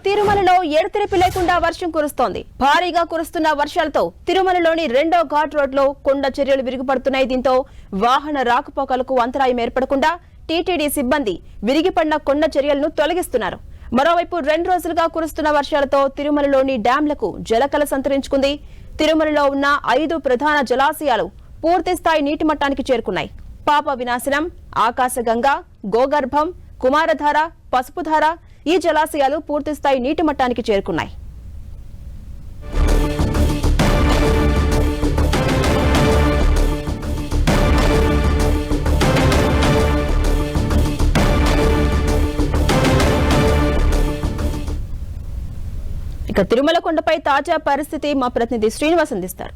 తిరుమలలో ఎడతెరిపి లేకుండా వర్షం కురుస్తోంది. భారీగా కురుస్తున్న వర్షాలతో తిరుమలలోని రెండో ఘాట్ రోడ్లో కొండ చర్యలు విరిగిపడుతున్నాయి. దీంతో వాహన రాకపోకలకు అంతరాయం ఏర్పడకుండా టీటీడీ సిబ్బంది విరిగిపడిన కొండ చర్యలను తొలగిస్తున్నారు. మరోవైపు 2 రోజులుగా కురుస్తున్న వర్షాలతో తిరుమలలోని డ్యాంలకు జలకళ సంతరించుకుంది. తిరుమలలో ఉన్న 5 ప్రధాన జలాశయాలు పూర్తిస్థాయి నీటి మట్టానికి చేరుకున్నాయి. పాప వినాశనం, ఆకాశగంగ, గోగర్భం, కుమారధార, పసుపుధార ఈ జలాశయాలు పూర్తిస్థాయి నీటి మట్టానికి చేరుకున్నాయి. ఇక తిరుమల కొండపై తాజా పరిస్థితి మా ప్రతినిధి శ్రీనివాస్ అందిస్తారు.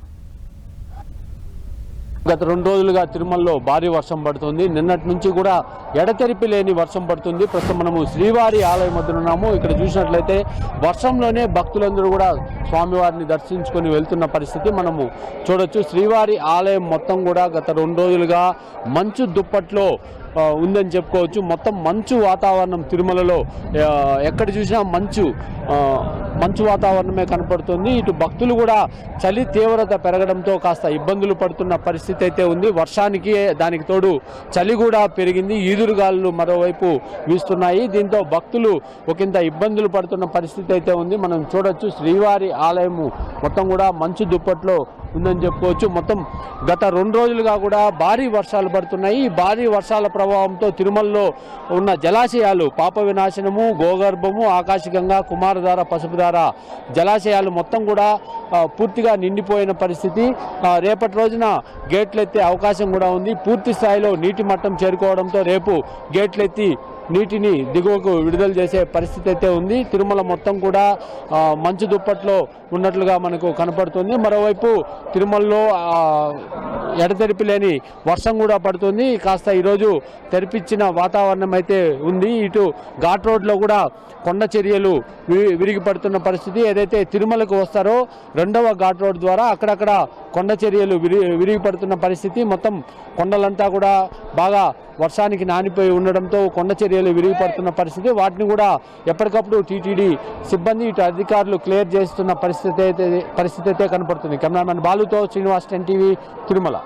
గత 2 రోజులుగా తిరుమలలో భారీ వర్షం పడుతుంది. నిన్నటి నుంచి కూడా ఎడతెరిపి లేని వర్షం పడుతుంది. ప్రస్తుతం మనము శ్రీవారి ఆలయం వద్ద ఉన్నాము. ఇక్కడ చూసినట్లయితే వర్షంలోనే భక్తులందరూ కూడా స్వామివారిని దర్శించుకొని వెళ్తున్న పరిస్థితి మనము చూడొచ్చు. శ్రీవారి ఆలయం మొత్తం కూడా గత 2 రోజులుగా మంచు దుప్పట్లో ఉందని చెప్పుకోవచ్చు. మొత్తం మంచు వాతావరణం తిరుమలలో ఎక్కడ చూసినా మంచు వాతావరణమే కనపడుతుంది. ఇటు భక్తులు కూడా చలి తీవ్రత పెరగడంతో కాస్త ఇబ్బందులు పడుతున్న పరిస్థితి అయితే ఉంది. వర్షానికి దానికి తోడు చలి కూడా పెరిగింది. ఈదురుగాలు మరోవైపు వీస్తున్నాయి. దీంతో భక్తులు ఒకంత ఇబ్బందులు పడుతున్న పరిస్థితి అయితే ఉంది. మనం చూడొచ్చు శ్రీవారి ఆలయము మొత్తం కూడా మంచు దుప్పట్లో ఉందని చెప్పుకోవచ్చు. మొత్తం గత 2 రోజులుగా కూడా భారీ వర్షాలు పడుతున్నాయి. ఈ భారీ వర్షాల ప్రభావంతో తిరుమలలో ఉన్న జలాశయాలు పాప వినాశనము, గోగర్భము, ఆకాశగంగ, కుమారధార, పసుపుధార జలాశయాలు మొత్తం కూడా పూర్తిగా నిండిపోయిన పరిస్థితి. రేపటి రోజున గేట్లు ఎత్తే అవకాశం కూడా ఉంది. పూర్తి స్థాయిలో నీటి మట్టం చేరుకోవడంతో రేపు గేట్లు ఎత్తి నీటిని దిగువకు విడుదల చేసే పరిస్థితి అయితే ఉంది. తిరుమల మొత్తం కూడా మంచు దుప్పట్లో ఉన్నట్లుగా మనకు కనపడుతుంది. మరోవైపు తిరుమలలో ఎడతెరిపి లేని వర్షం కూడా పడుతుంది. కాస్త ఈరోజు తెరిపించిన వాతావరణం అయితే ఉంది. ఇటు ఘాట్ రోడ్లో కూడా కొండ చర్యలు విరిగిపడుతున్న పరిస్థితి. ఏదైతే తిరుమలకు వస్తారో 2వ ఘాట్ రోడ్ ద్వారా అక్కడక్కడ కొండ చర్యలు విరిగిపడుతున్న పరిస్థితి. మొత్తం కొండలంతా కూడా బాగా వర్షానికి నానిపోయి ఉండడంతో కొండ చర్యలు విరిగిపడుతున్న పరిస్థితి. వాటిని కూడా ఎప్పటికప్పుడు టీటీడీ సిబ్బంది ఇటు అధికారులు క్లియర్ చేస్తున్న పరిస్థితి అయితే కనపడుతుంది. కెమెరామెన్ బాలుతో శ్రీనివాస్, 10 టీవీ, తిరుమల.